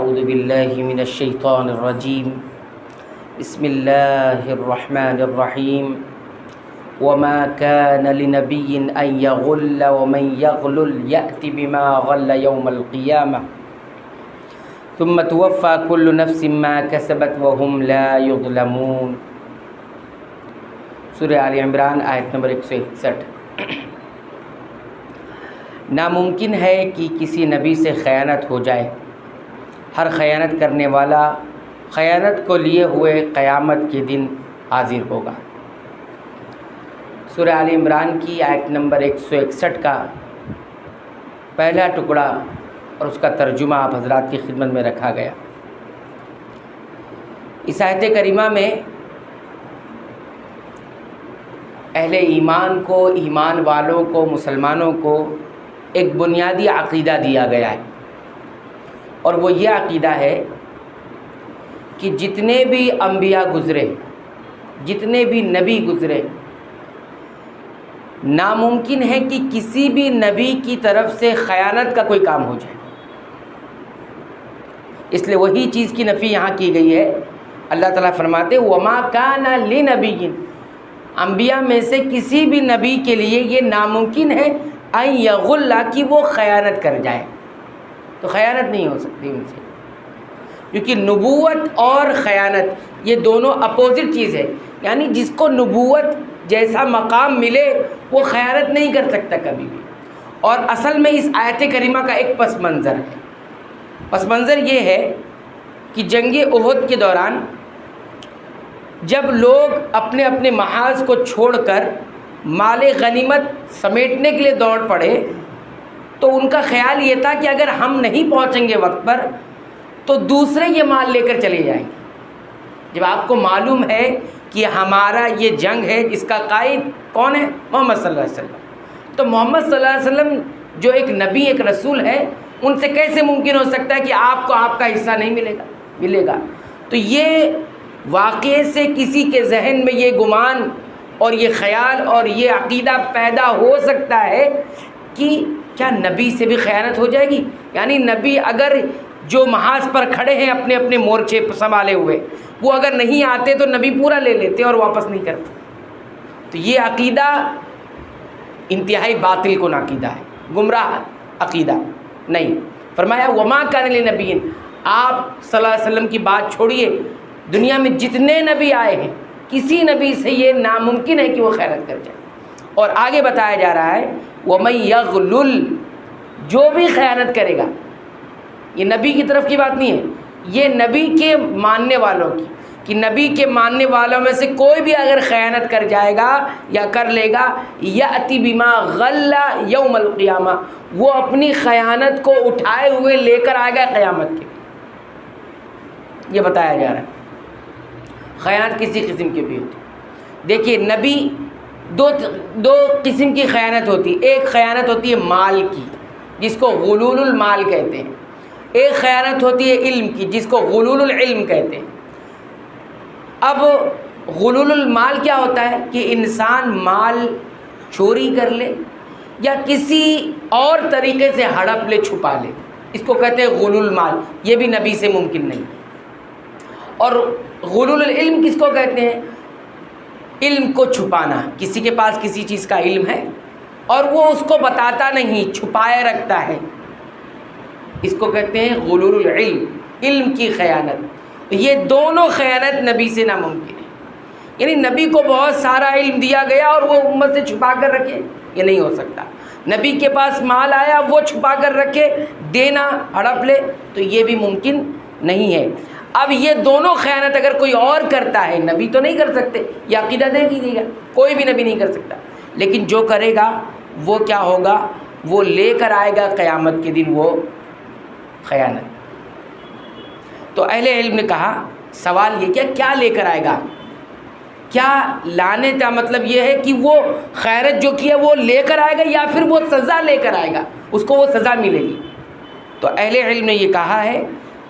اعوذ باللہ من الشیطان الرجیم بسم اللہ الرحمن الرحیم وما كان لنبي ان يغل ومن يغلل يأت بما غل يوم القيامة ثم توفى كل نفس ما كسبت وهم لا يظلمون۔ سورہ آل عمران آیت نمبر 161۔ ناممکن ہے کہ کسی نبی سے خیانت ہو جائے، ہر خیانت کرنے والا خیانت کو لیے ہوئے قیامت کے دن حاضر ہوگا۔ سورہ آل عمران کی آیت نمبر 161 کا پہلا ٹکڑا اور اس کا ترجمہ آپ حضرات کی خدمت میں رکھا گیا۔ اس آیت کریمہ میں اہل ایمان کو، ایمان والوں کو، مسلمانوں کو ایک بنیادی عقیدہ دیا گیا ہے، اور وہ یہ عقیدہ ہے کہ جتنے بھی انبیاء گزرے، جتنے بھی نبی گزرے، ناممکن ہے کہ کسی بھی نبی کی طرف سے خیانت کا کوئی کام ہو جائے۔ اس لیے وہی چیز کی نفی یہاں کی گئی ہے۔ اللہ تعالیٰ فرماتے ہیں وَمَا كَانَ لِنَبِيٍّ، انبیاء میں سے کسی بھی نبی کے لیے یہ ناممکن ہے ان یغل، کہ وہ خیانت کر جائے۔ تو خیانت نہیں ہو سکتی ان سے، کیونکہ نبوت اور خیانت یہ دونوں اپوزٹ چیز ہے۔ یعنی جس کو نبوت جیسا مقام ملے وہ خیانت نہیں کر سکتا کبھی بھی۔ اور اصل میں اس آیت کریمہ کا ایک پس منظر ہے۔ پس منظر یہ ہے کہ جنگ احد کے دوران جب لوگ اپنے اپنے محاذ کو چھوڑ کر مال غنیمت سمیٹنے کے لیے دوڑ پڑے، تو ان کا خیال یہ تھا کہ اگر ہم نہیں پہنچیں گے وقت پر تو دوسرے یہ مال لے کر چلے جائیں گے۔ جب آپ کو معلوم ہے کہ ہمارا یہ جنگ ہے، اس کا قائد کون ہے؟ محمد صلی اللہ علیہ وسلم۔ تو محمد صلی اللہ علیہ وسلم جو ایک نبی، ایک رسول ہے، ان سے کیسے ممکن ہو سکتا ہے کہ آپ کو آپ کا حصہ نہیں ملے گا۔ تو یہ واقعے سے کسی کے ذہن میں یہ گمان اور یہ خیال اور یہ عقیدہ پیدا ہو سکتا ہے کہ کیا نبی سے بھی خیانت ہو جائے گی؟ یعنی نبی اگر جو محاذ پر کھڑے ہیں اپنے اپنے مورچے سنبھالے ہوئے، وہ اگر نہیں آتے تو نبی پورا لے لیتے اور واپس نہیں کرتے۔ تو یہ عقیدہ انتہائی باطل کن عقیدہ ہے، گمراہ عقیدہ نہیں۔ فرمایا وما کان لنبی، آپ صلی اللہ علیہ وسلم کی بات چھوڑیے، دنیا میں جتنے نبی آئے ہیں کسی نبی سے یہ ناممکن ہے کہ وہ خیانت کر جائے۔ اور آگے بتایا جا رہا ہے وَمَن يَغْلُلْ، جو بھی خیانت کرے گا، یہ نبی کی طرف کی بات نہیں ہے، یہ نبی کے ماننے والوں کی، کہ نبی کے ماننے والوں میں سے کوئی بھی اگر خیانت کر جائے گا یا کر لے گا، یأتی بما غل یوم القیامہ، وہ اپنی خیانت کو اٹھائے ہوئے لے کر آئے گا قیامت کے۔ یہ بتایا جا رہا ہے خیانت کسی قسم کی بھی ہوتی۔ دیکھیے نبی دو قسم کی خیانت ہوتی ہے۔ ایک خیانت ہوتی ہے مال کی، جس کو غلول المال کہتے ہیں۔ ایک خیانت ہوتی ہے علم کی، جس کو غلول العلم کہتے ہیں۔ اب غلول المال کیا ہوتا ہے کہ انسان مال چوری کر لے یا کسی اور طریقے سے ہڑپ لے، چھپا لے، اس کو کہتے ہیں غلول المال۔ یہ بھی نبی سے ممکن نہیں۔ اور غلول العلم کس کو کہتے ہیں؟ علم کو چھپانا، کسی کے پاس کسی چیز کا علم ہے اور وہ اس کو بتاتا نہیں، چھپائے رکھتا ہے، اس کو کہتے ہیں غلول العلم، علم کی خیانت۔ یہ دونوں خیانت نبی سے ناممکن ہے۔ یعنی نبی کو بہت سارا علم دیا گیا اور وہ امت سے چھپا کر رکھے، یہ نہیں ہو سکتا۔ نبی کے پاس مال آیا، وہ چھپا کر رکھے، دینا، ہڑپ لے، تو یہ بھی ممکن نہیں ہے۔ اب یہ دونوں خیانت اگر کوئی اور کرتا ہے، نبی تو نہیں کر سکتے، یہ عقیدہ دے دیجیے گا، کوئی بھی نبی نہیں کر سکتا، لیکن جو کرے گا وہ کیا ہوگا؟ وہ لے کر آئے گا قیامت کے دن وہ خیانت۔ تو اہل علم نے کہا سوال یہ کیا لے کر آئے گا؟ کیا لانے کا مطلب یہ ہے کہ وہ خیانت جو کی ہے وہ لے کر آئے گا یا پھر وہ سزا لے کر آئے گا، اس کو وہ سزا ملے گی؟ تو اہل علم نے یہ کہا ہے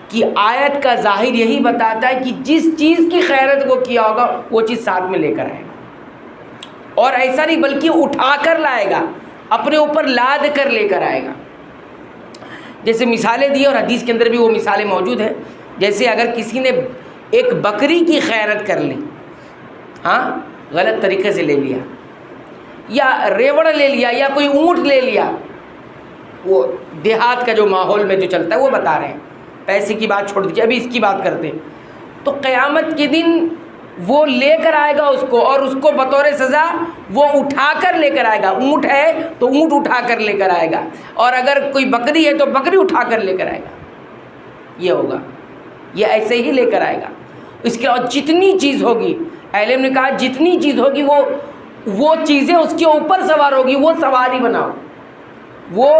کہ آیت کا ظاہر یہی بتاتا ہے کہ جس چیز کی خیانت وہ کیا ہوگا وہ چیز ساتھ میں لے کر آئے گا، اور ایسا نہیں بلکہ اٹھا کر لائے گا، اپنے اوپر لاد کر لے کر آئے گا۔ جیسے مثالیں دی اور حدیث کے اندر بھی وہ مثالیں موجود ہیں. جیسے اگر کسی نے ایک بکری کی خیانت کر لی, ہاں غلط طریقے سے لے لیا, یا ریوڑ لے لیا, یا کوئی اونٹ لے لیا, وہ دیہات کا جو ماحول میں جو چلتا ہے وہ بتا رہے ہیں, پیسے کی بات چھوڑ دیجیے, ابھی اس کی بات کرتے ہیں. تو قیامت کے دن وہ لے کر آئے گا اس کو, اور اس کو بطور سزا وہ اٹھا کر لے کر آئے گا. اونٹ ہے تو اونٹ اٹھا کر لے کر آئے گا, اور اگر کوئی بکری ہے تو بکری اٹھا کر لے کر آئے گا. یہ ہوگا, یہ ایسے ہی لے کر آئے گا. اس کے اور جتنی چیز ہوگی, علم نے کہا جتنی چیز ہوگی وہ چیزیں اس کے اوپر سوار ہوگی. وہ سواری بناؤ, وہ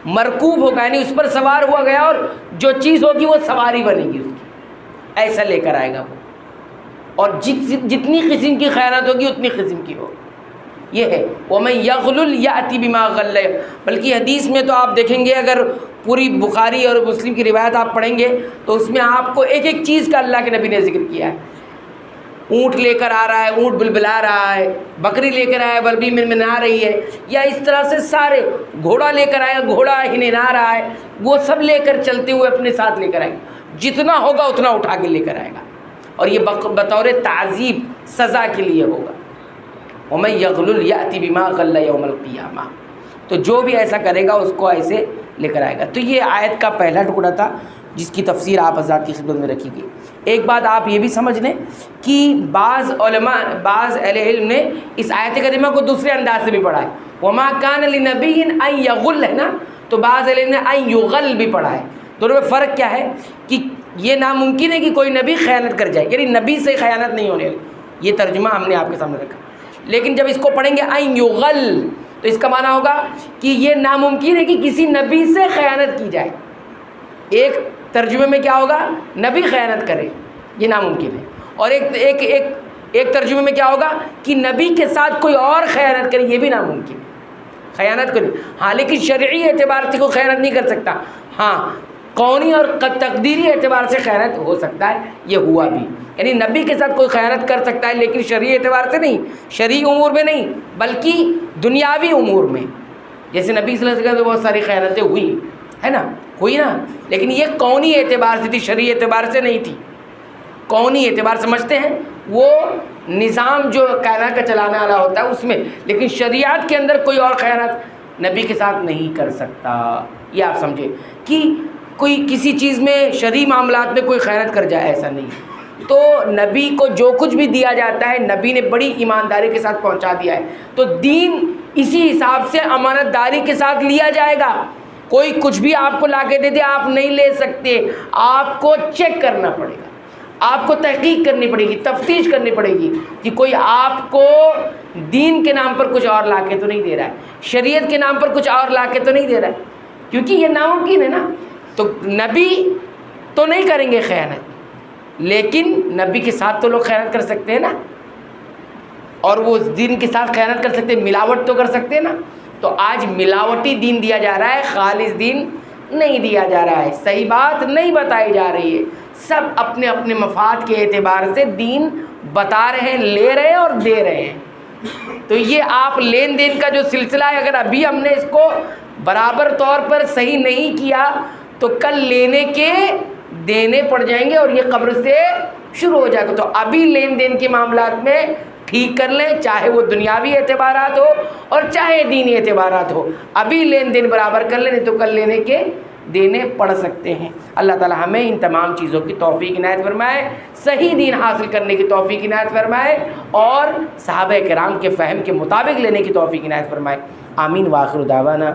مرکوب ہوگا, یعنی اس پر سوار ہوا گیا, اور جو چیز ہوگی وہ سواری بنے گی اس کی. ایسا لے کر آئے گا وہ, اور جتنی قسم کی خیانت ہوگی اتنی قسم کی ہوگی. یہ ہے وَمَن يَغْلُلْ يَأْتِ بِمَا غَلَّ. بلکہ حدیث میں تو آپ دیکھیں گے, اگر پوری بخاری اور مسلم کی روایت آپ پڑھیں گے تو اس میں آپ کو ایک ایک چیز کا اللہ کے نبی نے ذکر کیا ہے. اونٹ لے کر آ رہا ہے, اونٹ بلبلا رہا ہے, بکری لے کر آیا, بلبی منمنا رہی ہے, یا اس طرح سے سارے, گھوڑا لے کر آیا, گھوڑا ہننا رہا ہے, وہ سب لے کر چلتے ہوئے اپنے ساتھ لے کر آئے گا. جتنا ہوگا اتنا اٹھا کے لے کر آئے گا, اور یہ بطور تعذیب سزا کے لیے ہوگا. وَمَن يَغْلُلْ يَأْتِ بِمَا غَلَّ يَوْمَ الْقِيَامَةِ. تو جو بھی ایسا کرے گا اس کو ایسے لے کر آئے گا. تو یہ آیت کا پہلا ٹکڑا تھا جس کی تفسیر آپ حضرات کی خدمت میں رکھی گئی. ایک بات آپ یہ بھی سمجھ لیں کہ بعض علماء, بعض اہل علم نے اس آیت کریمہ کو دوسرے انداز سے بھی پڑھا ہے. وَمَا كَانَ لِنَبِيٍّ أَن يَغُلَّ ہے نا, تو بعض اہل علم نے أن يُغَلَّ بھی پڑھا ہے. دونوں میں فرق کیا ہے کہ یہ ناممکن ہے کہ کوئی نبی خیانت کر جائے, یعنی نبی سے خیانت نہیں ہونے والی. یہ ترجمہ ہم نے آپ کے سامنے رکھا. لیکن جب اس کو پڑھیں گے أن يُغَلَّ تو اس کا معنی ہوگا کہ یہ ناممکن ہے کہ کسی نبی سے خیانت کی جائے. ایک ترجمے میں کیا ہوگا, نبی خیانت کرے, یہ ناممکن ہے. اور ایک ترجمے میں کیا ہوگا کہ نبی کے ساتھ کوئی اور خیانت کرے, یہ بھی ناممکن ہے. خیانت کو نہیں, ہاں لیکن شرعی اعتبار سے کوئی خیانت نہیں کر سکتا. ہاں قومی اور تقدیری اعتبار سے خیانت ہو سکتا ہے, یہ ہوا بھی. یعنی نبی کے ساتھ کوئی خیانت کر سکتا ہے لیکن شرعی اعتبار سے نہیں, شرعی امور میں نہیں بلکہ دنیاوی امور میں. جیسے نبی صلی اللہ علیہ وسلم بہت ساری خیانتیں ہوئی ہے نا, ہوئی نا, لیکن یہ قومی اعتبار سے تھی, شرعی اعتبار سے نہیں تھی. قومی اعتبار سمجھتے ہیں وہ نظام جو کائنات کا چلانے والا ہوتا ہے اس میں, لیکن شریعت کے اندر کوئی اور خیانت نبی کے ساتھ نہیں کر سکتا. یہ آپ سمجھے کہ کوئی کسی چیز میں شرعی معاملات میں کوئی خیانت کر جائے, ایسا نہیں. تو نبی کو جو کچھ بھی دیا جاتا ہے نبی نے بڑی ایمانداری کے ساتھ پہنچا دیا ہے. تو دین اسی حساب سے امانت داری کے ساتھ لیا جائے گا. کوئی کچھ بھی آپ کو لا کے دے دے آپ نہیں لے سکتے, آپ کو چیک کرنا پڑے گا, آپ کو تحقیق کرنی پڑے گی, تفتیش کرنی پڑے گی کہ کوئی آپ کو دین کے نام پر کچھ اور لا کے تو نہیں دے رہا ہے, شریعت کے نام پر کچھ اور لا کے تو نہیں دے رہا ہے, کیونکہ یہ ناممکن ہے نا. تو نبی تو نہیں کریں گے خیانت, لیکن نبی کے ساتھ تو لوگ خیانت کر سکتے ہیں نا, اور وہ دین کے ساتھ خیانت کر سکتے ہیں, ملاوٹ تو کر سکتے ہیں نا. تو آج ملاوٹی دین دیا جا رہا ہے, خالص دین نہیں دیا جا رہا ہے, صحیح بات نہیں بتائی جا رہی ہے. سب اپنے اپنے مفاد کے اعتبار سے دین بتا رہے ہیں, لے رہے ہیں اور دے رہے ہیں. تو یہ آپ لین دین کا جو سلسلہ ہے, اگر ابھی ہم نے اس کو برابر طور پر صحیح نہیں کیا تو کل لینے کے دینے پڑ جائیں گے, اور یہ قبر سے شروع ہو جائے گا. تو ابھی لین دین کے معاملات میں ٹھیک کر لیں, چاہے وہ دنیاوی اعتبارات ہو اور چاہے دینی اعتبارات ہو. ابھی لین دین برابر کر لیں, نہیں تو کل لینے کے دینے پڑ سکتے ہیں. اللہ تعالی ہمیں ان تمام چیزوں کی توفیق عنایت فرمائے, صحیح دین حاصل کرنے کی توفیق عنایت فرمائے, اور صحابہ کرام کے فہم کے مطابق لینے کی توفیق عنایت فرمائے. آمین. وآخر دعوانا